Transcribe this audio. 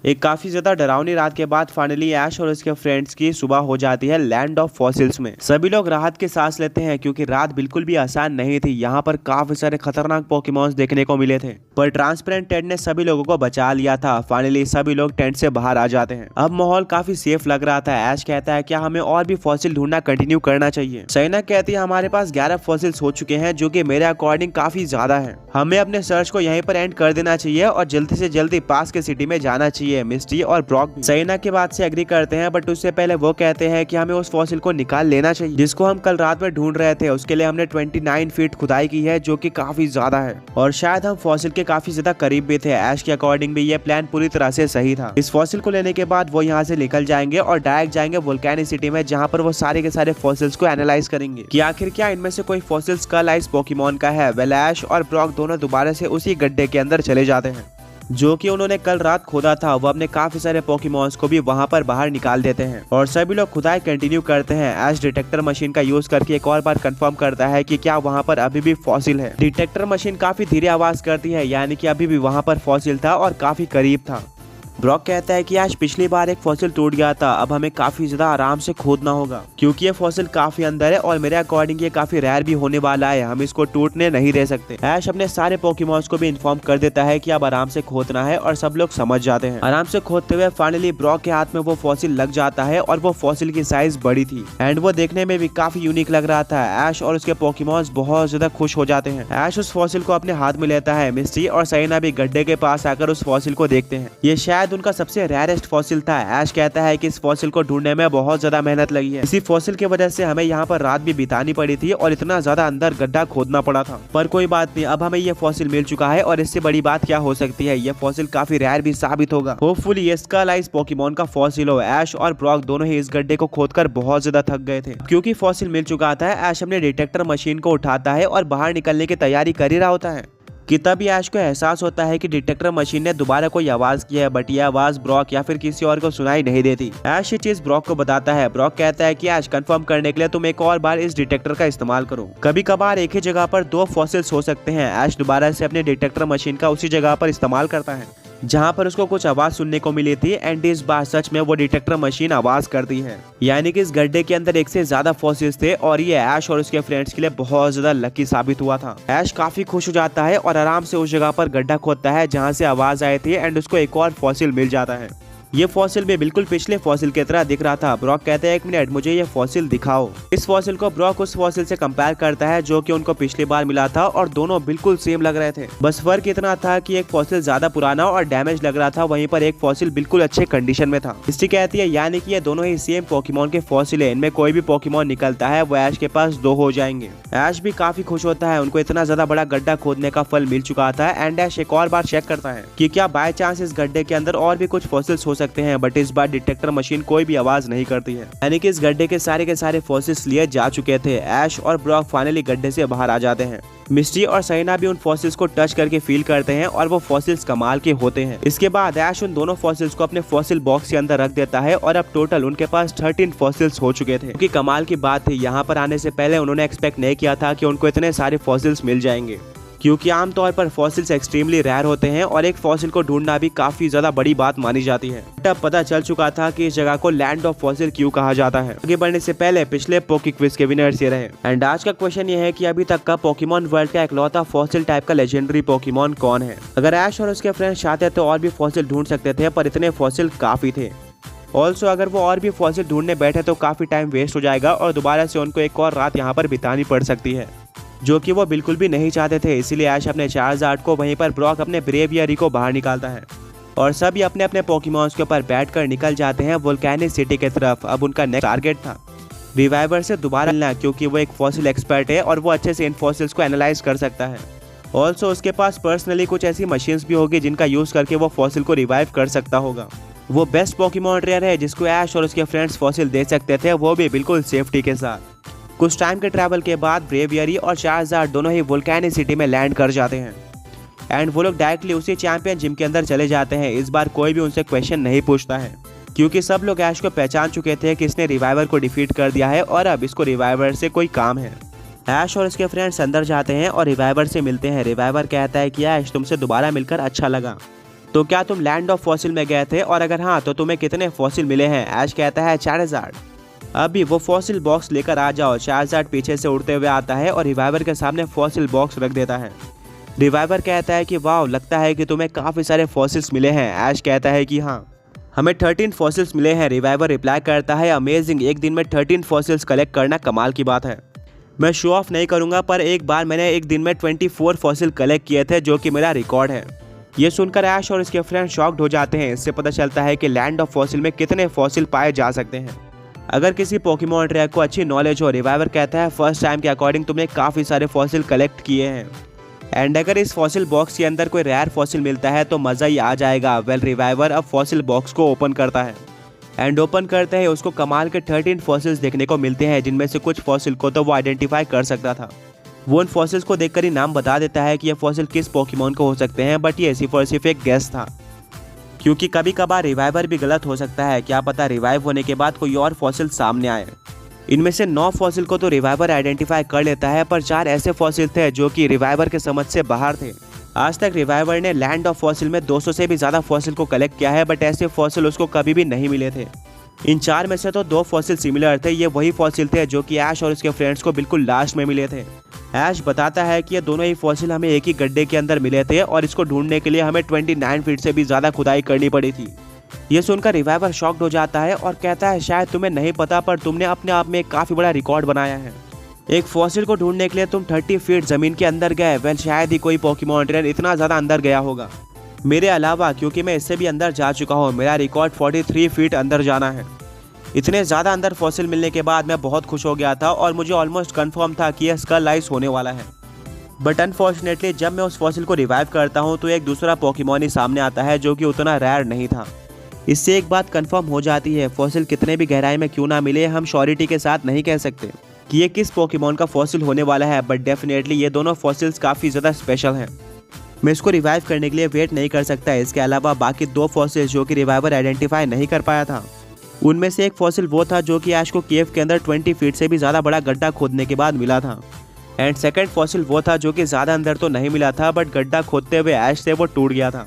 एक काफी ज्यादा डरावनी रात के बाद फाइनली ऐश और उसके फ्रेंड्स की सुबह हो जाती है लैंड ऑफ फॉसिल्स में। सभी लोग राहत की सांस लेते हैं क्योंकि रात बिल्कुल भी आसान नहीं थी। यहाँ पर काफी सारे खतरनाक पोकेमॉन्स देखने को मिले थे, पर ट्रांसपेरेंट टेड ने सभी लोगों को बचा लिया था। फाइनली सभी लोग टेंट से बाहर आ जाते हैं। अब माहौल काफी सेफ लग रहा था। ऐश कहता है क्या हमें और भी फॉसिल ढूंढना कंटिन्यू करना चाहिए। सैना कहती है हमारे पास 11 फॉसिल्स हो चुके हैं जो कि मेरे अकॉर्डिंग काफी ज्यादा है। हमें अपने सर्च को यहीं पर एंड कर देना चाहिए और जल्दी से जल्दी पास के सिटी में जाना चाहिए। मिस्टी और ब्रॉक सैना की बात से एग्री करते हैं, बट उससे पहले वो कहते हैं कि हमें उस फॉसिल को निकाल लेना चाहिए जिसको हम कल रात में ढूंढ रहे थे। उसके लिए हमने 29 फीट खुदाई की है जो कि काफी ज्यादा है और शायद हम फॉसिल के काफी ज्यादा करीब भी थे। ऐश के अकॉर्डिंग भी ये प्लान पूरी तरह से सही था। इस फॉसिल को लेने के बाद वो यहाँ से निकल जाएंगे और डायरेक्ट जाएंगे वोल्केनिक सिटी में, जहाँ पर वो सारे के सारे फॉसिल्स को एनालाइज करेंगे कि आखिर क्या इनमें से कोई फॉसिल्स कल आइस पोकेमॉन का है। वेल ऐश और ब्रॉक दोनों दोबारा से उसी गड्ढे के अंदर चले जाते हैं जो कि उन्होंने कल रात खोदा था। वो अपने काफी सारे पोकेमॉन्स को भी वहां पर बाहर निकाल देते हैं और सभी लोग खुदाई कंटिन्यू करते हैं। ऐश डिटेक्टर मशीन का यूज करके एक और बार कंफर्म करता है कि क्या वहां पर अभी भी फॉसिल है। डिटेक्टर मशीन काफी धीरे आवाज करती है, यानी कि अभी भी वहां पर फॉसिल था और काफी करीब था। ब्रॉक कहता है कि आज पिछली बार एक फॉसिल टूट गया था, अब हमें काफी ज्यादा आराम से खोदना होगा क्योंकि ये फॉसिल काफी अंदर है और मेरे अकॉर्डिंग ये काफी रेयर भी होने वाला है। हम इसको टूटने नहीं दे सकते। ऐश अपने सारे पोकेमॉन्स को भी इन्फॉर्म कर देता है कि अब आराम से खोदना है और सब लोग समझ जाते हैं। आराम से खोदते हुए फाइनली ब्रॉक के हाथ में वो फॉसिल लग जाता है और वो फॉसिल की साइज बड़ी थी एंड वो देखने में भी काफी यूनिक लग रहा था। ऐश और उसके पोकेमॉन्स बहुत ज्यादा खुश हो जाते हैं। ऐश उस फॉसिल को अपने हाथ में लेता है। मिस्टी और सैना भी गड्ढे के पास आकर उस फॉसिल को देखते हैं। ये शायद उनका सबसे रेयरेस्ट फॉसिल था। ऐश कहता है कि इस फॉसिल को ढूंढने में बहुत ज्यादा मेहनत लगी है। इसी फॉसिल की वजह से हमें यहाँ पर रात भी बितानी पड़ी थी और इतना ज्यादा अंदर गड्ढा खोदना पड़ा था, पर कोई बात नहीं, अब हमें ये फॉसिल मिल चुका है और इससे बड़ी बात क्या हो सकती है। ये फॉसिल काफी रेयर भी साबित होगा। होपफुली ये स्कल आइस पोकेमॉन का फॉसिल हो। ऐश और ब्रॉक दोनों ही इस गड्ढे को खोदकर बहुत ज्यादा थक गए थे। क्योंकि फॉसिल मिल चुका था, ऐश अपने डिटेक्टर मशीन को उठाता है और बाहर निकलने की तैयारी कर ही रहा होता है कि तभी ऐश को एहसास होता है कि डिटेक्टर मशीन ने दोबारा कोई आवाज की है, बट ये आवाज ब्रॉक या फिर किसी और को सुनाई नहीं देती। ऐश ये चीज ब्रॉक को बताता है। ब्रॉक कहता है कि ऐश कंफर्म करने के लिए तुम एक और बार इस डिटेक्टर का इस्तेमाल करो। कभी कभार एक ही जगह पर 2 फॉसिल्स हो सकते हैं। ऐश दोबारा से अपने डिटेक्टर मशीन का उसी जगह पर इस्तेमाल करता है जहाँ पर उसको कुछ आवाज सुनने को मिली थी एंड इस बार सच में वो डिटेक्टर मशीन आवाज करती है, यानी कि इस गड्ढे के अंदर एक से ज्यादा फॉसिल्स थे और ये ऐश और उसके फ्रेंड्स के लिए बहुत ज्यादा लकी साबित हुआ था। ऐश काफी खुश हो जाता है और आराम से उस जगह पर गड्ढा खोदता है जहाँ से आवाज आई थी एंड उसको एक और फॉसिल मिल जाता है। ये फॉसिल भी बिल्कुल पिछले फॉसिल की तरह दिख रहा था। ब्रॉक कहते हैं 1 मिनट मुझे ये फॉसिल दिखाओ। इस फॉसिल को ब्रॉक उस फॉसिल से कंपेयर करता है जो कि उनको पिछली बार मिला था और दोनों बिल्कुल सेम लग रहे थे। बस फर्क इतना था कि एक फॉसिल ज्यादा पुराना और डैमेज लग रहा था, वहीं पर एक फॉसिल बिल्कुल अच्छे कंडीशन में था। मिस्टी कहती है यानी कि ये दोनों ही सेम पोकेमॉन के फॉसिल है, इनमें कोई भी पोकेमॉन निकलता है वो ऐश के पास 2 हो जाएंगे। ऐश भी काफी खुश होता है, उनको इतना ज्यादा बड़ा गड्ढा खोदने का फल मिल चुका था एंड ऐश एक और बार चेक करता है कि क्या बाय चांस इस गड्ढे के अंदर और भी कुछ फॉसिल्स हो सकते हैं, बट इस बार डिटेक्टर मशीन कोई भी आवाज नहीं करती है, यानी कि इस गड्ढे के सारे फॉसिल्स लिए जा चुके थे। ऐश और ब्रॉक फाइनली गड्ढे से बाहर आ जाते हैं। मिस्टी और सैना भी उन फॉसिल्स को टच करके फील करते हैं और वो फॉसिल्स कमाल के होते हैं। इसके बाद ऐश उन दोनों फॉसिल्स को अपने फॉसिल बॉक्स के अंदर रख देता है और अब टोटल उनके पास 13 फॉसिल्स हो चुके थे। क्योंकि कमाल की बात थी, यहाँ पर आने से पहले उन्होंने एक्सपेक्ट नहीं किया था कि उनको इतने सारे फॉसिल्स मिल जाएंगे, क्योंकि आमतौर पर फॉसिल्स एक्सट्रीमली रेयर होते हैं और एक फॉसिल को ढूंढना भी काफी ज्यादा बड़ी बात मानी जाती है। तब पता चल चुका था कि इस जगह को लैंड ऑफ फॉसिल क्यों कहा जाता है। आगे बढ़ने से पहले पिछले पोकी क्विज के विनर्स ये रहे एंड आज का क्वेश्चन ये है कि अभी तक का पोकेमॉन वर्ल्ड का इकलौता फॉसिल टाइप का लेजेंडरी पोकेमॉन कौन है। अगर ऐश और उसके फ्रेंड्स चाहते तो और भी फॉसिल ढूंढ सकते थे, पर इतने फॉसिल काफी थे। ऑल्सो अगर वो और भी फॉसिल ढूंढने बैठे तो काफी टाइम वेस्ट हो जाएगा और दोबारा से उनको एक और रात यहाँ पर बितानी पड़ सकती है, जो कि वो बिल्कुल भी नहीं चाहते थे। इसीलिए ऐश अपने चार्जार्ड को, वहीं पर ब्रॉक अपने ब्रेवियरी को बाहर निकालता है और सभी अपने अपने पोकेमॉन्स के ऊपर बैठकर निकल जाते हैं वोल्केनिक सिटी की तरफ। अब उनका नेक्स्ट टारगेट था रिवाइवर से दोबारा मिलना, क्योंकि वो एक फॉसिल एक्सपर्ट है और वो अच्छे से इन फॉसिल्स को एनालाइज कर सकता है। ऑल्सो उसके पास पर्सनली कुछ ऐसी मशीन्स भी होगी जिनका यूज करके वो फॉसिल को रिवाइव कर सकता होगा। वो बेस्ट पोकेमॉन ट्रेनर है जिसको ऐश और उसके फ्रेंड्स फॉसिल दे सकते थे, वो भी बिल्कुल सेफ्टी के साथ। कुछ टाइम के ट्रैवल के बाद ब्रेवियरी और चार्जार्ड दोनों ही वोल्केनिक सिटी में लैंड कर जाते हैं एंड वो लोग डायरेक्टली उसी चैंपियन जिम के अंदर चले जाते हैं। इस बार कोई भी उनसे क्वेश्चन नहीं पूछता है क्योंकि सब लोग ऐश को पहचान चुके थे कि इसने रिवाइवर को डिफीट कर दिया है और अब इसको रिवाइवर से कोई काम है। ऐश और उसके फ्रेंड्स अंदर जाते हैं और रिवाइवर से मिलते हैं। रिवाइवर कहता है कि ऐश तुमसे दोबारा मिलकर अच्छा लगा। तो क्या तुम लैंड ऑफ फॉसिल में गए थे, और अगर हाँ तो तुम्हें कितने फॉसिल मिले हैं? ऐश कहता है 4000। अभी वो फॉसिल बॉक्स लेकर आ जाओ। शाहजाद पीछे से उड़ते हुए आता है और रिवाइवर के सामने फॉसिल बॉक्स रख देता है। रिवाइवर कहता है कि वाह, लगता है कि तुम्हें काफ़ी सारे फॉसिल्स मिले हैं। ऐश कहता है कि हाँ, हमें 13 फॉसिल्स मिले हैं। रिवाइवर रिप्लाई करता है अमेजिंग, एक दिन में 13 फॉसिल्स कलेक्ट करना कमाल की बात है। मैं शो ऑफ नहीं करूंगा, पर एक बार मैंने एक दिन में 24 फॉसिल कलेक्ट किए थे, जो कि मेरा रिकॉर्ड है। ये सुनकर ऐश और उसके फ्रेंड शॉक्ड हो जाते हैं। इससे पता चलता है कि लैंड ऑफ फॉसिल में कितने फॉसिल पाए जा सकते हैं। अगर किसी पोकेमॉन ट्रेनर को अच्छी नॉलेज हो, रिवाइवर कहता है फर्स्ट टाइम के अकॉर्डिंग तुमने काफ़ी सारे फॉसिल कलेक्ट किए हैं, एंड अगर इस फॉसिल बॉक्स के अंदर कोई रेयर फॉसिल मिलता है तो मज़ा ही आ जाएगा। वेल, रिवाइवर अब फॉसिल बॉक्स को ओपन करता है, एंड ओपन करते ही उसको कमाल के 13 फॉसिल्स देखने को मिलते हैं, जिनमें से कुछ फॉसिल को तो वो आइडेंटिफाई कर सकता था। वो उन फॉसिल्स को देखकर ही नाम बता देता है कि ये फॉसिल किस पोकेमॉन को हो सकते हैं, बट ये सिर्फ एक गेस था, क्योंकि कभी कभार रिवाइवर भी गलत हो सकता है। क्या पता रिवाइव होने के बाद कोई और फॉसिल सामने आए। इनमें से 9 फॉसिल को तो रिवाइवर आइडेंटिफाई कर लेता है, पर 4 ऐसे फॉसिल थे जो कि रिवाइवर के समझ से बाहर थे। आज तक रिवाइवर ने लैंड ऑफ फॉसिल में 200 से भी ज़्यादा फॉसिल को कलेक्ट किया है, बट ऐसे फॉसिल उसको कभी भी नहीं मिले थे। इन 4 में से तो 2 फॉसिल सिमिलर थे। ये वही फॉसिल थे जो कि ऐश और उसके फ्रेंड्स को बिल्कुल लास्ट में मिले थे। ऐश बताता है कि ये दोनों ही फॉसिल हमें एक ही गड्ढे के अंदर मिले थे, और इसको ढूंढने के लिए हमें 29 फीट से भी ज़्यादा खुदाई करनी पड़ी थी। ये सुनकर रिवाइवर शॉक्ड हो जाता है और कहता है शायद तुम्हें नहीं पता, पर तुमने अपने आप में एक काफ़ी बड़ा रिकॉर्ड बनाया है। एक फॉसिल को ढूंढने के लिए तुम 30 फीट ज़मीन के अंदर गए। वेल, शायद ही कोई पोकेमॉन ट्रेनर इतना ज़्यादा अंदर गया होगा मेरे अलावा, क्योंकि मैं इससे भी अंदर जा चुका हूँ। मेरा रिकॉर्ड 43 फीट अंदर जाना है। इतने ज़्यादा अंदर फॉसिल मिलने के बाद मैं बहुत खुश हो गया था, और मुझे ऑलमोस्ट कंफर्म था कि यह स्कल आइस होने वाला है। बट अनफॉर्चुनेटली जब मैं उस फॉसिल को रिवाइव करता हूँ तो एक दूसरा पोकेमॉन ही सामने आता है, जो कि उतना रेयर नहीं था। इससे एक बात कंफर्म हो जाती है, फॉसिल कितने भी गहराई में क्यों ना मिले, हम श्योरिटी के साथ नहीं कह सकते कि ये किस पोकेमॉन का फॉसिल होने वाला है, बट डेफिनेटली ये दोनों फॉसिल्स काफ़ी ज़्यादा स्पेशल हैं। मैं इसको रिवाइव करने के लिए वेट नहीं कर सकता। इसके अलावा बाकी 2 फॉसिल्स जो कि रिवाइवर आइडेंटिफाई नहीं कर पाया था, उनमें से एक फॉसिल वो था जो कि ऐश को केव के अंदर 20 फीट से भी ज़्यादा बड़ा गड्ढा खोदने के बाद मिला था, एंड सेकंड फॉसिल वो था जो कि ज़्यादा अंदर तो नहीं मिला था, बट गड्ढा खोदते हुए ऐश से वो टूट गया था।